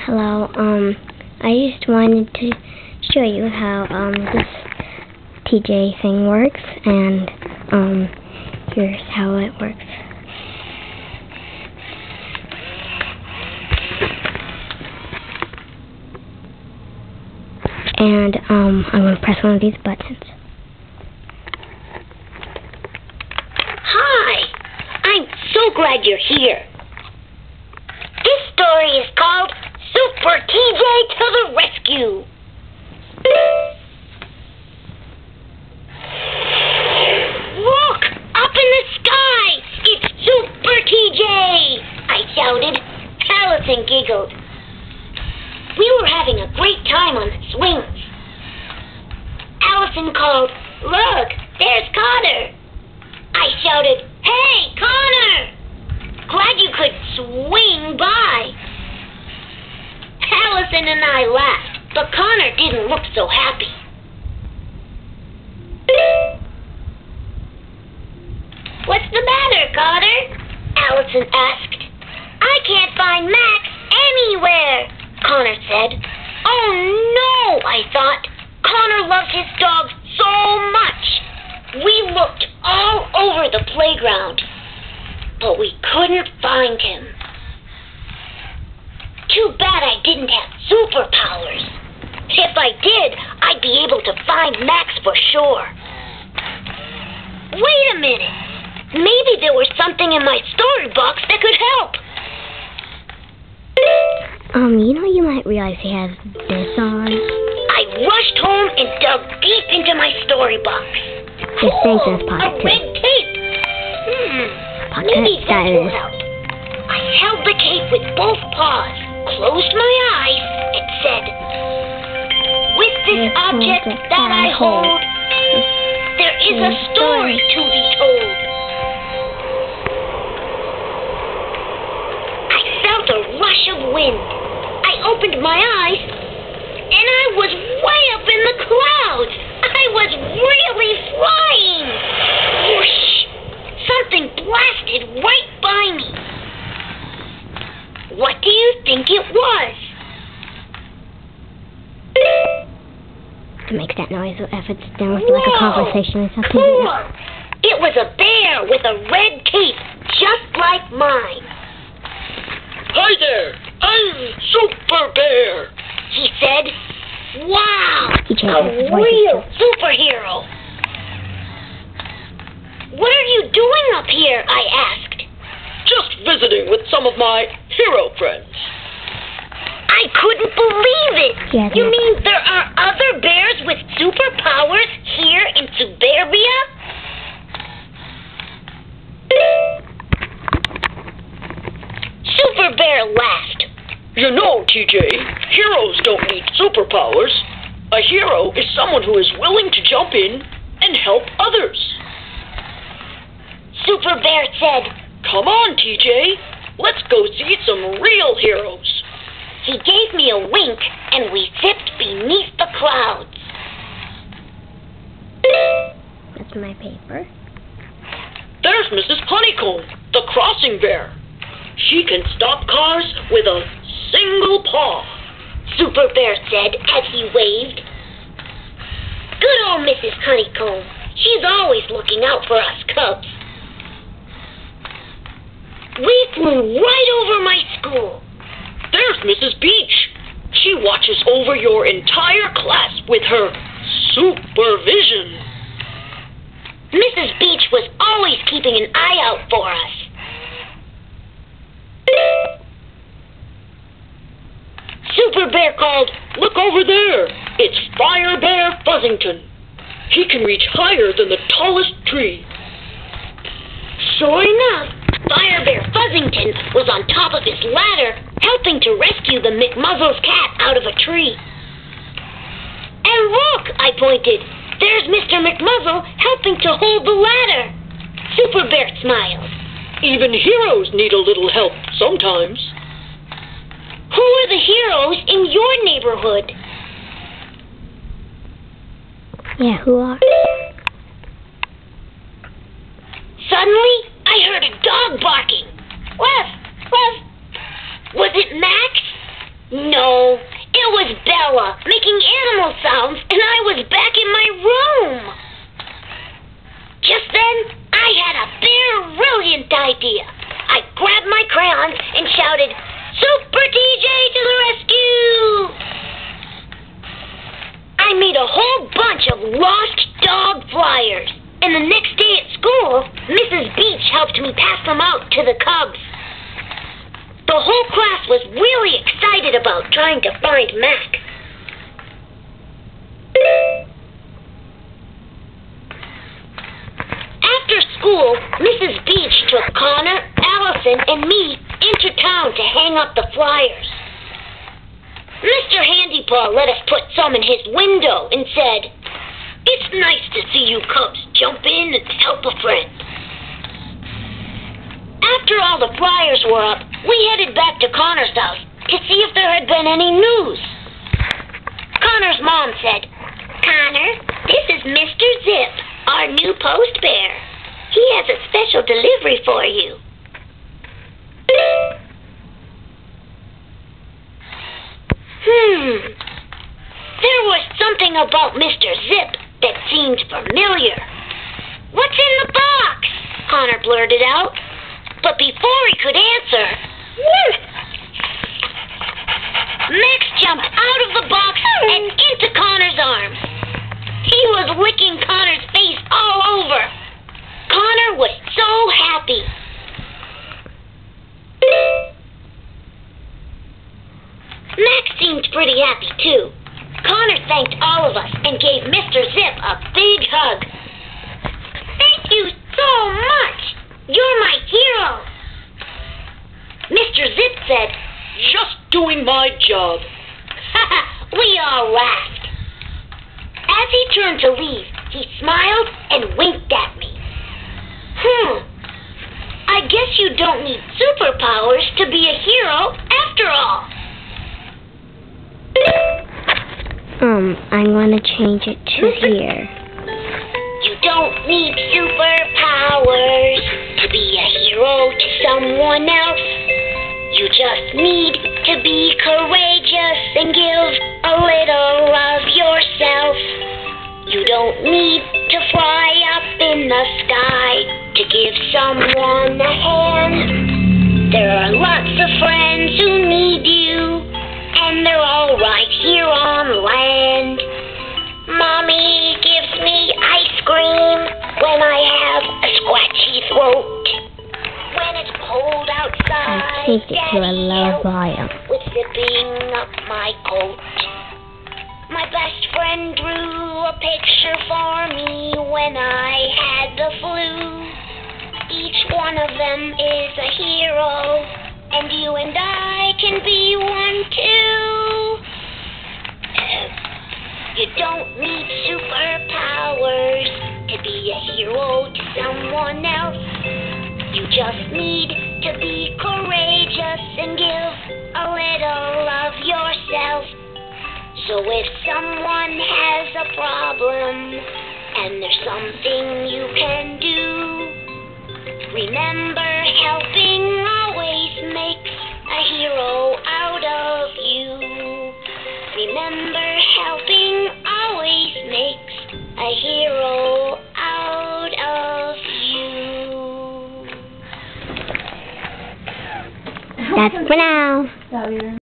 Hello, I just wanted to show you how, this TJ thing works, and, here's how it works. And, I'm going to press one of these buttons. Hi! I'm so glad you're here. This story is called Super TJ to the Rescue. Look! Up in the sky! It's Super TJ! I shouted. Allison giggled. We were having a great time on the swings. Allison called, "Look, there's Connor!" I shouted, "Hey, Connor! Glad you could swing by." Allison and I laughed, but Connor didn't look so happy. "What's the matter, Connor?" Allison asked. "I can't find Max anywhere," Connor said. "Oh no," I thought. Connor loves his dog so much. We looked all over the playground, but we couldn't find him. Too bad I didn't have superpowers. If I did, I'd be able to find Max for sure. Wait a minute. Maybe there was something in my storybox that could help. You might realize he has this on. I rushed home and dug deep into my storybox. His thing's in his pocket, a too. red cape. Pocket, Maybe that will is. help. I held the cape with both paws, closed my eyes, and said, "With this object that I hold, there is a story to be told." I felt a rush of wind. I opened my eyes, and I was way up in the clouds. I was really flying. Whoosh! Something blasted right by me. What do you think it was? It makes that noise if it's done with like a conversation or something. Cool. It was a bear with a red cape, just like mine. "Hi there, I'm Super Bear," He said, "Wow, He changes his a voice real superhero." "What are you doing up here?" I asked. "Just visiting with some of my hero friends." I couldn't believe it. Yeah, You mean there are other bears with superpowers here in Suburbia? Super Bear laughed. You know, TJ, heroes don't need superpowers. A hero is someone who is willing to jump in and help others. Super Bear said. Come on, TJ, let's go see some real heroes. He gave me a wink, and we zipped beneath the clouds. That's my paper. There's Mrs. Honeycomb, the crossing bear. She can stop cars with a single paw. Super Bear said as he waved. Good old Mrs. Honeycomb. She's always looking out for us cubs. We flew right over my school. There's Mrs. Beach. She watches over your entire class with her supervision. Mrs. Beach was always keeping an eye out for us. Super Bear called, "Look over there. It's Fire Bear Fuzzington. He can reach higher than the tallest tree." Sure enough, Fire Bear Fuzzington was on top of his ladder, helping to rescue the McMuzzle's cat out of a tree. And look, I pointed, there's Mr. McMuzzle helping to hold the ladder. Super Bear smiled. Even heroes need a little help sometimes. Who are the heroes in your neighborhood? Yeah, who are? Suddenly, I heard a dog barking. Ruff, ruff. Was it Max? No, it was Bella making animal sounds, and I was back in my room. Just then, I had a brilliant idea. I grabbed my crayons and shouted, "Super TJ to the rescue!" I made a whole bunch of lost dog flyers, and the next day at school, Mrs. Beach helped me pass them out to the cubs. The whole class was really excited about trying to find Mac. After school, Mrs. Beach took Connor, Allison, and me into town to hang up the flyers. Mr. Handypaw let us put some in his window and said, "It's nice to see you cubs jump in and help a friend." After all the flyers were up, we headed back to Connor's house to see if there had been any news. Connor's mom said, "Connor, this is Mr. Zip, our new post bear. He has a special delivery for you." There was something about Mr. Zip that seemed familiar. "What's in the box?" Connor blurted out. But before he could answer, Max jumped out of the box and into Connor's arms. He was licking Connor's face all over. Connor was so happy. Max seemed pretty happy, too. Connor thanked all of us and gave Mr. Zip a big hug. "Thank you so much. You're my hero." Mr. Zip said, Just doing my job. We all laughed. As he turned to leave, he smiled and winked at me. I guess you don't need superpowers to be a hero after all. I'm going to change it to here. You don't need superpowers to be a hero to someone else. You just need to be courageous and give a little of yourself. You don't need to fly up in the sky to give someone a hand. There are lots of friends who need you, and they're all right here on land. Mommy gives me ice cream when I have a scratchy throat. When it's cold outside, I changed it to a low volume. With zipping up my coat. My best friend drew a picture for me when I had the flu. Each one of them is a hero, and you and I can be one too. You don't need superpowers to be a hero to someone else. You just need to be courageous and give a little of yourself. So if someone has a problem and there's something you can do, remember helping always makes a hero out of you. Remember helping always makes a hero out of you. That's for now.